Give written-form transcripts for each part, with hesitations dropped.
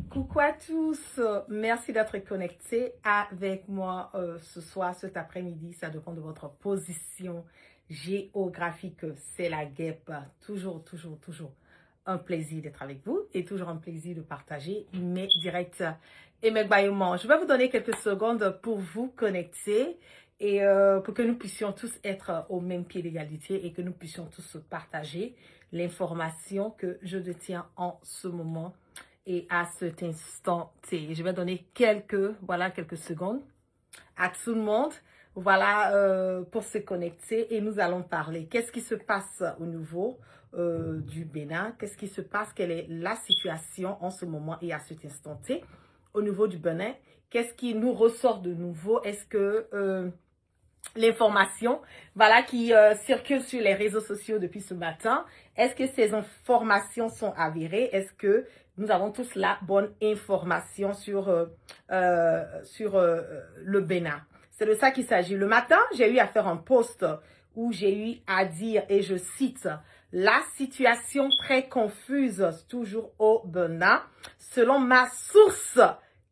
Coucou à tous, merci d'être connectés avec moi ce soir, cet après-midi. Ça dépend de votre position géographique. C'est la guêpe. Toujours un plaisir d'être avec vous et toujours un plaisir de partager mes directs et mes bâillements. Je vais vous donner quelques secondes pour vous connecter et pour que nous puissions tous être au même pied d'égalité et que nous puissions tous partager l'information que je détiens en ce moment et à cet instant T. Je vais donner quelques secondes à tout le monde, pour se connecter et nous allons parler. Qu'est-ce qui se passe au niveau du Bénin? Qu'est-ce qui se passe? Quelle est la situation en ce moment et à cet instant T au niveau du Bénin? Qu'est-ce qui nous ressort de nouveau? Est-ce que l'information, qui circule sur les réseaux sociaux depuis ce matin, est-ce que ces informations sont avérées? Est-ce que nous avons tous la bonne information sur le Bénin? C'est de ça qu'il s'agit. Le matin, j'ai eu à faire un post où j'ai eu à dire, et je cite, la situation très confuse toujours au Bénin. Selon ma source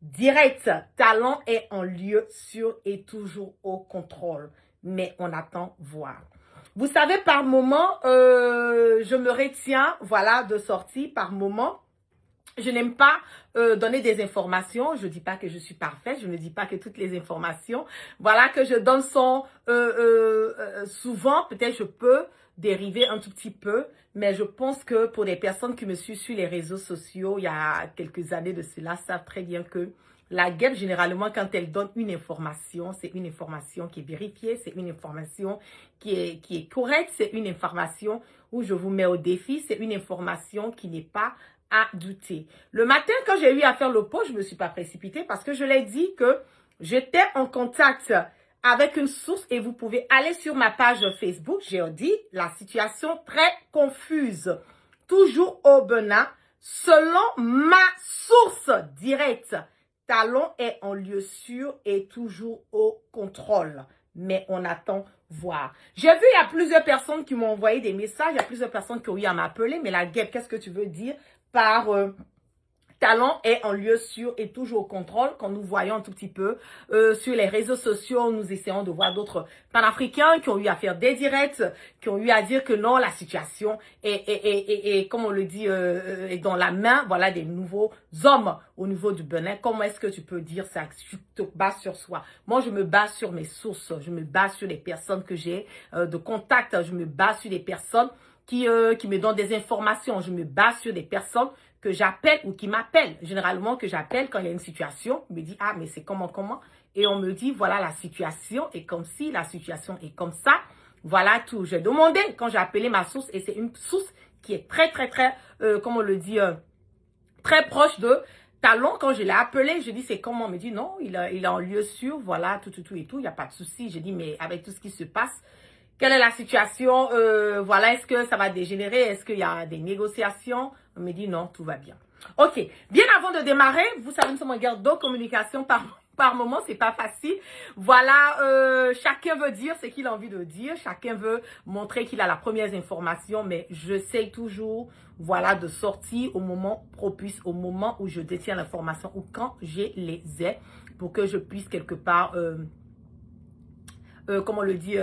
direct, Talon est en lieu sûr et toujours au contrôle. Mais on attend voir. Vous savez, par moment, je me retiens, de sortie. Par moment, je n'aime pas donner des informations. Je ne dis pas que je suis parfaite. Je ne dis pas que toutes les informations, que je donne sont souvent, peut-être je peux dériver un tout petit peu, mais je pense que pour des personnes qui me suivent sur les réseaux sociaux, il y a quelques années de cela, savent très bien que la guêpe, généralement, quand elle donne une information, c'est une information qui est vérifiée, c'est une information qui est correcte, c'est une information où je vous mets au défi, c'est une information qui n'est pas à douter. Le matin, quand j'ai eu à faire le post, je ne me suis pas précipitée parce que je l'ai dit que j'étais en contact avec une source et vous pouvez aller sur ma page Facebook. J'ai dit la situation très confuse. Toujours au Bénin, selon ma source directe, Talon est en lieu sûr et toujours au contrôle. Mais on attend voir. J'ai vu, il y a plusieurs personnes qui m'ont envoyé des messages, il y a plusieurs personnes qui ont eu à m'appeler, mais la guêpe, qu'est-ce que tu veux dire par Talon est en lieu sûr et toujours au contrôle. Quand nous voyons un tout petit peu sur les réseaux sociaux, nous essayons de voir d'autres panafricains qui ont eu à faire des directs, qui ont eu à dire que non, la situation est comme on le dit, est dans la main, des nouveaux hommes au niveau du Bénin. Comment est-ce que tu peux dire ça? Tu te bases sur soi. Moi, je me base sur mes sources. Je me base sur les personnes que j'ai de contact. Je me base sur des personnes qui me donnent des informations. Je me base sur des personnes que j'appelle ou qui m'appellent. Généralement, que j'appelle quand il y a une situation, on me dit, ah, mais c'est comment? Et on me dit, voilà, la situation est comme si, la situation est comme ça. Voilà tout. J'ai demandé quand j'ai appelé ma source et c'est une source qui est très, comme on le dit, très proche de Talon. Quand je l'ai appelé, je dis, c'est comment? On me dit, non, il est en lieu sûr, voilà, tout et tout, il n'y a pas de souci. J'ai dit, mais avec tout ce qui se passe, quelle est la situation? Est-ce que ça va dégénérer? Est-ce qu'il y a des négociations? On me dit non, tout va bien. Ok, bien avant de démarrer, vous savez, nous sommes en guerre de communication par moment, c'est pas facile. Chacun veut dire ce qu'il a envie de dire, chacun veut montrer qu'il a la première information, mais j'essaie toujours, de sortir au moment propice, au moment où je détiens l'information ou quand j'ai les ai, pour que je puisse quelque part comme on le dit,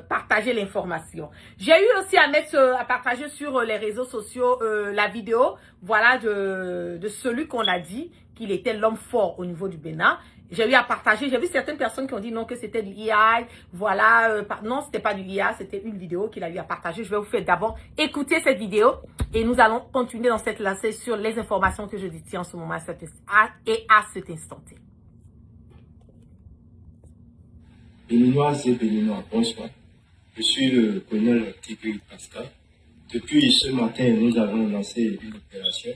partager l'information. J'ai eu aussi à partager sur les réseaux sociaux la vidéo, de celui qu'on a dit qu'il était l'homme fort au niveau du Bénin. J'ai eu à partager, j'ai vu certaines personnes qui ont dit non, que c'était du AI, non, c'était pas du IA, c'était une vidéo qu'il a eu à partager. Je vais vous faire d'abord écouter cette vidéo et nous allons continuer dans cette lancée sur les informations que je détiens en ce moment à cet instant. Béninoises et Béninois, bonsoir. Je suis le colonel Tigri Pascal. Depuis ce matin, nous avons lancé une opération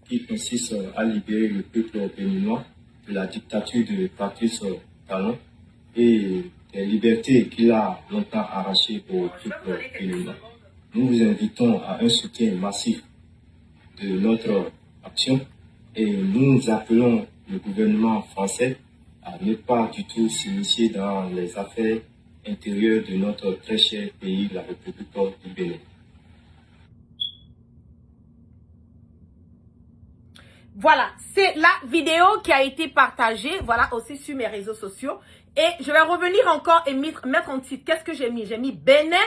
qui consiste à libérer le peuple béninois de la dictature de Patrice Talon et des libertés qu'il a longtemps arrachées au peuple béninois. Nous vous invitons à un soutien massif de notre action et nous appelons le gouvernement français à ne pas du tout s'initier dans les affaires intérieures de notre très cher pays, la République du Bénin. Voilà, c'est la vidéo qui a été partagée, voilà, aussi sur mes réseaux sociaux. Et je vais revenir encore et mettre en titre. Qu'est-ce que j'ai mis? J'ai mis Bénin,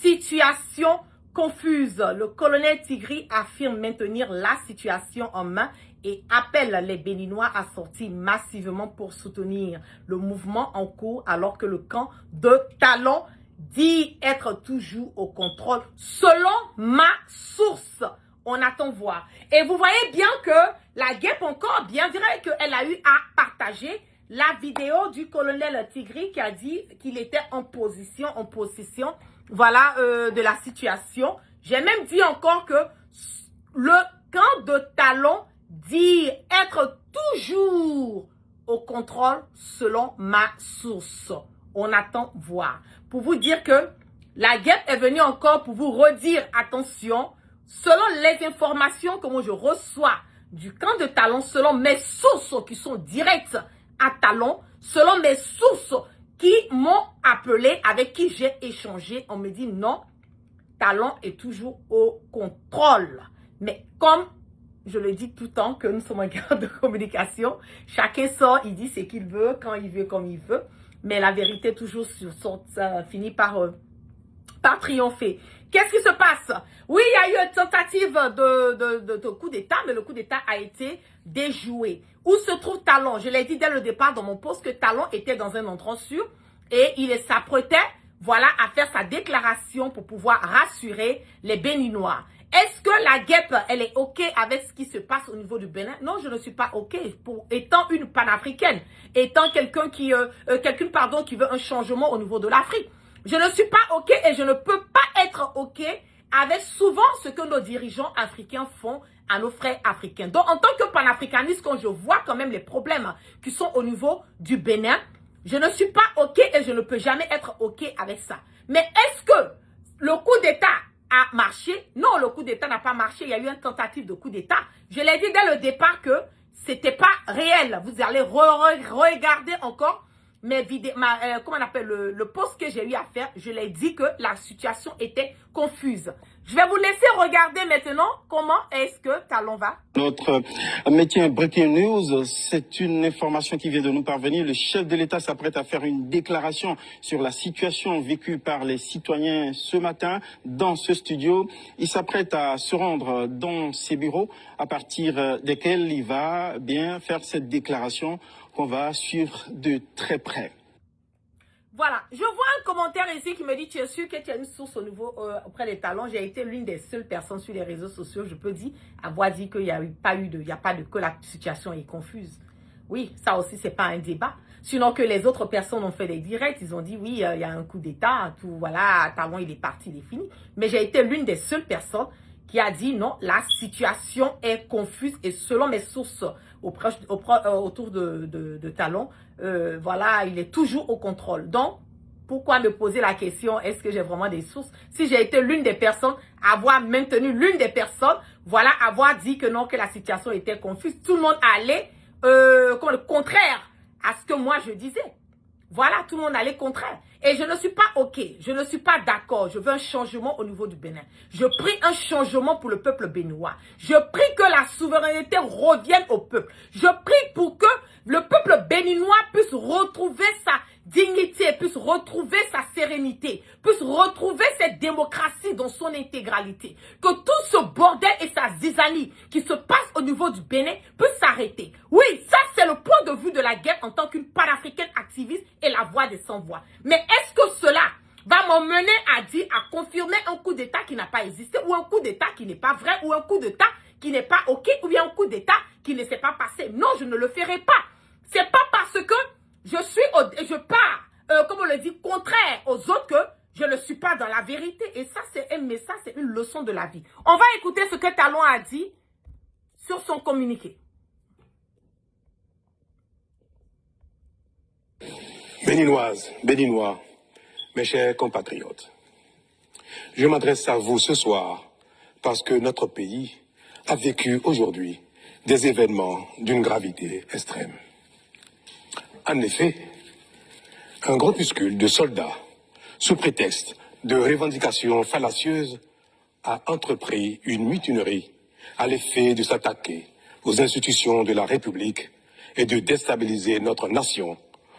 situation confuse. Le colonel Tigri affirme maintenir la situation en main et appelle les Béninois à sortir massivement pour soutenir le mouvement en cours alors que le camp de Talon dit être toujours au contrôle selon ma source. On attend voir. Et vous voyez bien que la guêpe encore bien dirait qu'elle a eu à partager la vidéo du colonel Tigri qui a dit qu'il était en position, voilà, de la situation. J'ai même dit encore que le camp de Talon dit être toujours au contrôle selon ma source. On attend voir. Pour vous dire que la guêpe est venue encore pour vous redire, attention, selon les informations que moi je reçois du camp de Talon, selon mes sources qui sont directes à Talon, selon mes sources qui m'ont appelé, avec qui j'ai échangé, on me dit non, Talon est toujours au contrôle. Mais comme je le dis tout le temps que nous sommes en guerre de communication, chacun sort, il dit ce qu'il veut, quand il veut, comme il veut, mais la vérité toujours finit par triompher. Qu'est-ce qui se passe? Oui, il y a eu une tentative de coup d'État, mais le coup d'État a été déjoué. Où se trouve Talon? Je l'ai dit dès le départ dans mon post que Talon était dans un endroit sûr et il s'apprêtait, voilà, à faire sa déclaration pour pouvoir rassurer les Béninois. Est-ce que la guêpe, elle est OK avec ce qui se passe au niveau du Bénin? Non, je ne suis pas OK. Étant une panafricaine, étant quelqu'un qui veut un changement au niveau de l'Afrique. Je ne suis pas OK et je ne peux pas être OK avec souvent ce que nos dirigeants africains font à nos frères africains. Donc, en tant que panafricaniste, quand je vois quand même les problèmes qui sont au niveau du Bénin, je ne suis pas OK et je ne peux jamais être OK avec ça. Mais est-ce que le coup d'État a marché? Non, le coup d'État n'a pas marché. Il y a eu une tentative de coup d'État. Je l'ai dit dès le départ que c'était pas réel. Vous allez regarder encore mes vidéos, comment on appelle le post que j'ai eu à faire. Je l'ai dit que la situation était confuse. Je vais vous laisser regarder maintenant comment est-ce que Talon va. Notre métier Breaking News, c'est une information qui vient de nous parvenir. Le chef de l'État s'apprête à faire une déclaration sur la situation vécue par les citoyens ce matin dans ce studio. Il s'apprête à se rendre dans ses bureaux à partir desquels il va bien faire cette déclaration qu'on va suivre de très près. Voilà, je vois un commentaire ici qui me dit, tu es sûr que tu as une source au niveau auprès des Talons. J'ai été l'une des seules personnes sur les réseaux sociaux, je peux dire, avoir dit qu'il n'y a pas que la situation est confuse. Oui, ça aussi, c'est pas un débat. Sinon que les autres personnes ont fait des directs, ils ont dit, oui, il y a un coup d'État, tout, voilà, Talon, il est parti, il est fini. Mais j'ai été l'une des seules personnes qui a dit, non, la situation est confuse et selon mes sources autour de Talon, voilà, il est toujours au contrôle. Donc, pourquoi me poser la question, est-ce que j'ai vraiment des sources? Si j'ai été l'une des personnes, avoir maintenu l'une des personnes, voilà, avoir dit que non, que la situation était confuse, tout le monde allait, comme le contraire à ce que moi je disais. Voilà, tout le monde allait contraire. Et je ne suis pas OK, je ne suis pas d'accord. Je veux un changement au niveau du Bénin. Je prie un changement pour le peuple béninois. Je prie que la souveraineté revienne au peuple. Je prie pour que le peuple béninois puisse retrouver sa dignité, puisse retrouver sa sérénité, puisse retrouver cette démocratie dans son intégralité. Que tout ce bordel et sa zizanie qui se passe au niveau du Bénin puisse s'arrêter. Oui, ça c'est le point de vue de la guerre en tant qu'une panafricaine activiste et la voix des sans-voix. Mais est-ce que cela va m'emmener à dire, à confirmer un coup d'État qui n'a pas existé, ou un coup d'État qui n'est pas vrai, ou un coup d'État qui n'est pas OK, ou bien un coup d'État qui ne s'est pas passé? Non, je ne le ferai pas. C'est pas parce que je pars, comme on le dit, contraire aux autres que je ne suis pas dans la vérité. Et ça, c'est un message, c'est une leçon de la vie. On va écouter ce que Talon a dit sur son communiqué. Béninoises, Béninois, mes chers compatriotes, je m'adresse à vous ce soir parce que notre pays a vécu aujourd'hui des événements d'une gravité extrême. En effet, un groupuscule de soldats, sous prétexte de revendications fallacieuses, a entrepris une mutinerie à l'effet de s'attaquer aux institutions de la République et de déstabiliser notre nation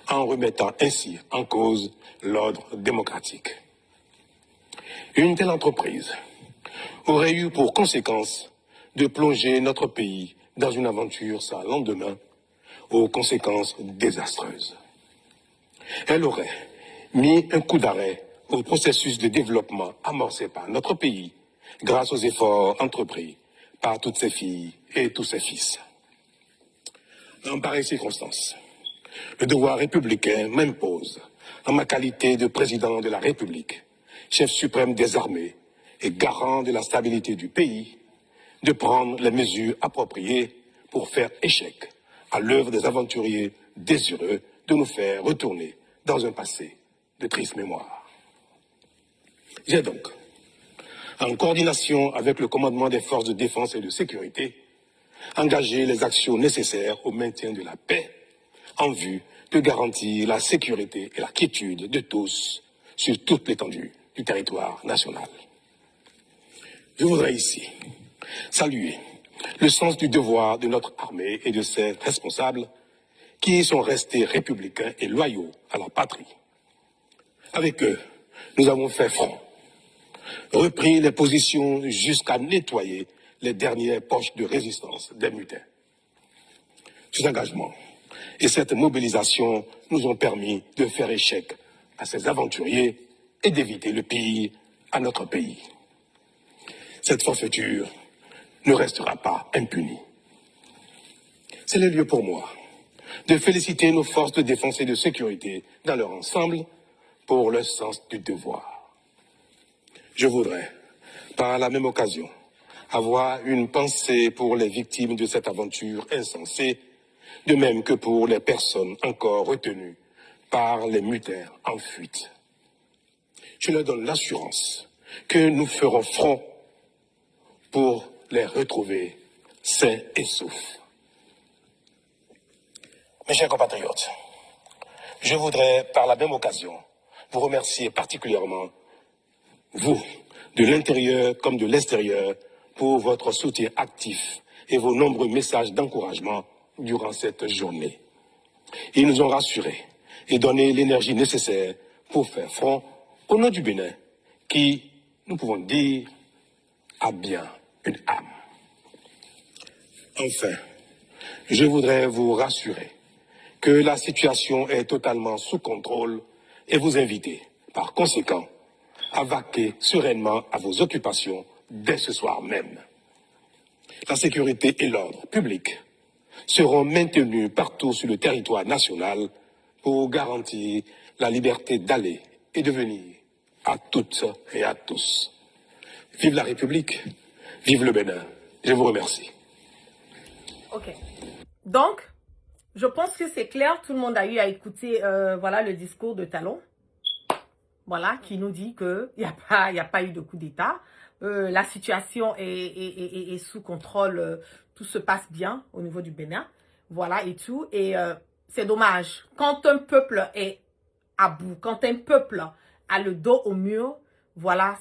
en remettant ainsi en cause l'ordre démocratique. Une telle entreprise aurait eu pour conséquence de plonger notre pays dans une aventure sans lendemain, aux conséquences désastreuses. Elle aurait mis un coup d'arrêt au processus de développement amorcé par notre pays grâce aux efforts entrepris par toutes ses filles et tous ses fils. En pareille circonstance, le devoir républicain m'impose, en ma qualité de président de la République, chef suprême des armées et garant de la stabilité du pays, de prendre les mesures appropriées pour faire échec à l'œuvre des aventuriers désireux de nous faire retourner dans un passé de triste mémoire. J'ai donc, en coordination avec le commandement des forces de défense et de sécurité, engagé les actions nécessaires au maintien de la paix en vue de garantir la sécurité et la quiétude de tous sur toute l'étendue du territoire national. Je voudrais ici saluer le sens du devoir de notre armée et de ses responsables qui sont restés républicains et loyaux à la patrie. Avec eux, nous avons fait front, repris les positions jusqu'à nettoyer les dernières poches de résistance des mutins. Cet engagement et cette mobilisation nous ont permis de faire échec à ces aventuriers et d'éviter le pire à notre pays. Cette forfaiture ne restera pas impunie. C'est le lieu pour moi de féliciter nos forces de défense et de sécurité dans leur ensemble pour leur sens du devoir. Je voudrais, par la même occasion, avoir une pensée pour les victimes de cette aventure insensée, de même que pour les personnes encore retenues par les mutins en fuite. Je leur donne l'assurance que nous ferons front pour les retrouver sains et saufs. Mes chers compatriotes, je voudrais par la même occasion vous remercier particulièrement, vous, de l'intérieur comme de l'extérieur, pour votre soutien actif et vos nombreux messages d'encouragement durant cette journée. Ils nous ont rassurés et donné l'énergie nécessaire pour faire front au nom du Bénin, qui, nous pouvons dire, a bien une âme. Enfin, je voudrais vous rassurer que la situation est totalement sous contrôle et vous inviter, par conséquent, à vaquer sereinement à vos occupations dès ce soir même. La sécurité et l'ordre public seront maintenus partout sur le territoire national pour garantir la liberté d'aller et de venir à toutes et à tous. Vive la République, vive le Bénin. Je vous remercie. Ok. Donc, je pense que c'est clair. Tout le monde a eu à écouter voilà, le discours de Talon. Voilà, qui nous dit qu'il n'y a pas eu de coup d'État. La situation est sous contrôle. Tout se passe bien au niveau du Bénin. Voilà et tout. Et c'est dommage. Quand un peuple est à bout, quand un peuple a le dos au mur, voilà,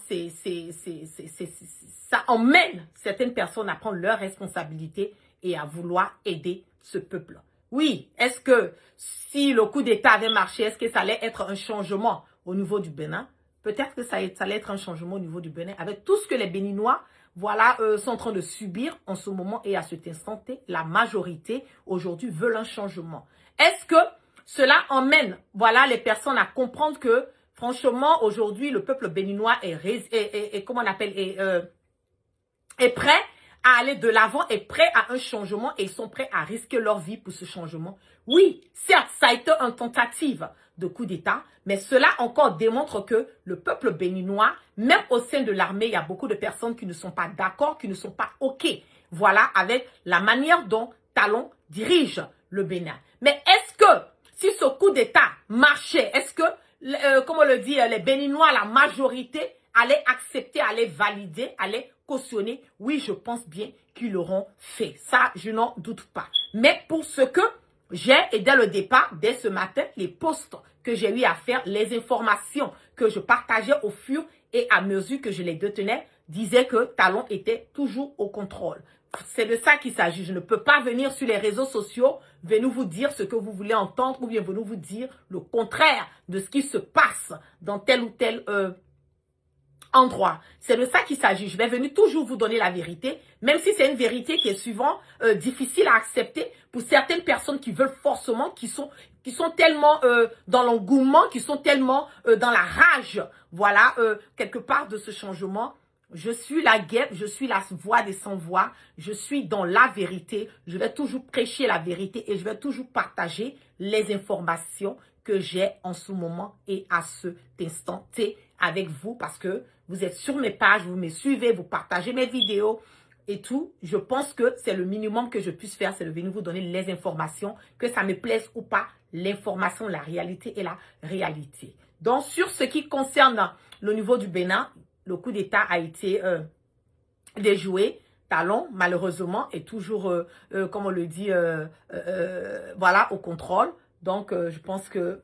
ça emmène certaines personnes à prendre leurs responsabilités et à vouloir aider ce peuple. Oui, est-ce que si le coup d'État avait marché, est-ce que ça allait être un changement au niveau du Bénin? Peut-être que ça allait être un changement au niveau du Bénin avec tout ce que les Béninois voilà, sont en train de subir en ce moment et à cet instant T. La majorité aujourd'hui veulent un changement. Est-ce que cela emmène voilà, les personnes à comprendre que franchement aujourd'hui le peuple béninois comment on appelle, est prêt à aller de l'avant, est prêt à un changement et ils sont prêts à risquer leur vie pour ce changement? Oui, certes, ça a été une tentative de coup d'État, mais cela encore démontre que le peuple béninois, même au sein de l'armée, il y a beaucoup de personnes qui ne sont pas d'accord, qui ne sont pas OK, voilà, avec la manière dont Talon dirige le Bénin. Mais est-ce que, si ce coup d'État marchait, est-ce que, comme on le dit, les Béninois, la majorité, allaient accepter, allaient valider, allaient cautionner? Oui, je pense bien qu'ils l'auront fait. Ça, je n'en doute pas. Mais pour ce que j'ai, et dès le départ, dès ce matin, les posts que j'ai eu à faire, les informations que je partageais au fur et à mesure que je les détenais disait que Talon était toujours au contrôle. C'est de ça qu'il s'agit. Je ne peux pas venir sur les réseaux sociaux, venir vous dire ce que vous voulez entendre ou bien venir vous dire le contraire de ce qui se passe dans tel ou tel endroit. C'est de ça qu'il s'agit. Je vais venir toujours vous donner la vérité, même si c'est une vérité qui est souvent difficile à accepter pour certaines personnes qui veulent forcément, qui sont tellement dans l'engouement, qui sont tellement dans la rage, voilà, quelque part de ce changement. Je suis la guêpe, je suis la voix des sans-voix, je suis dans la vérité, je vais toujours prêcher la vérité et je vais toujours partager les informations que j'ai en ce moment et à cet instant T avec vous parce que vous êtes sur mes pages, vous me suivez, vous partagez mes vidéos et tout. Je pense que c'est le minimum que je puisse faire, c'est de venir vous donner les informations, que ça me plaise ou pas, l'information, la réalité et la réalité. Donc, sur ce qui concerne le niveau du Bénin, le coup d'État a été déjoué. Talon, malheureusement, est toujours, comme on le dit, voilà, au contrôle. Donc, je pense que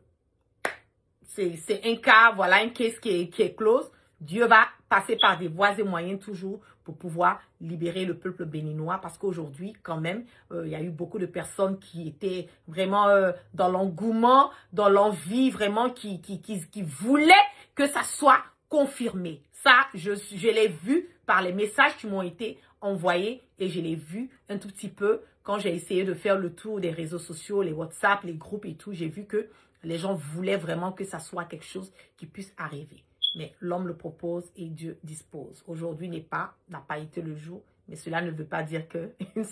c'est un cas, voilà, un case qui est close. Dieu va passer par des voies et moyens toujours pour pouvoir libérer le peuple béninois. Parce qu'aujourd'hui, quand même, il y a eu beaucoup de personnes qui étaient vraiment dans l'engouement, dans l'envie, vraiment, qui voulaient que ça soit confirmé. Ça, je l'ai vu par les messages qui m'ont été envoyés et je l'ai vu un tout petit peu quand j'ai essayé de faire le tour des réseaux sociaux, les WhatsApp, les groupes et tout. J'ai vu que les gens voulaient vraiment que ça soit quelque chose qui puisse arriver. Mais l'homme le propose et Dieu dispose. Aujourd'hui n'a pas été le jour, mais cela ne veut pas dire que une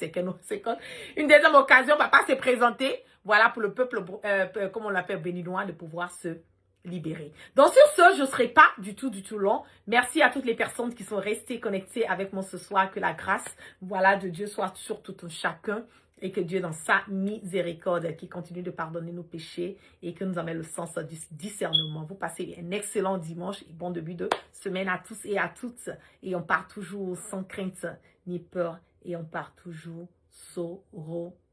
deuxième occasion va pas se présenter. Voilà pour le peuple, comme on l'appelle béninois, de pouvoir se libérer. Donc sur ce, je ne serai pas du tout long. Merci à toutes les personnes qui sont restées connectées avec moi ce soir. Que la grâce, voilà, de Dieu soit sur tout un chacun. Et que Dieu, dans sa miséricorde, qui continue de pardonner nos péchés et que nous en met le sens du discernement. Vous passez un excellent dimanche et bon début de semaine à tous et à toutes. Et on part toujours sans crainte ni peur. Et on part toujours sauroment.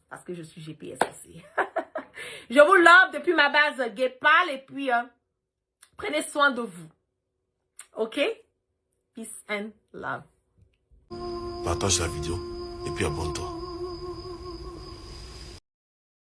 Parce que je suis GPS aussi. Je vous love depuis ma base Guépal et puis prenez soin de vous. Ok? Peace and love. Partage la vidéo et puis abonne-toi.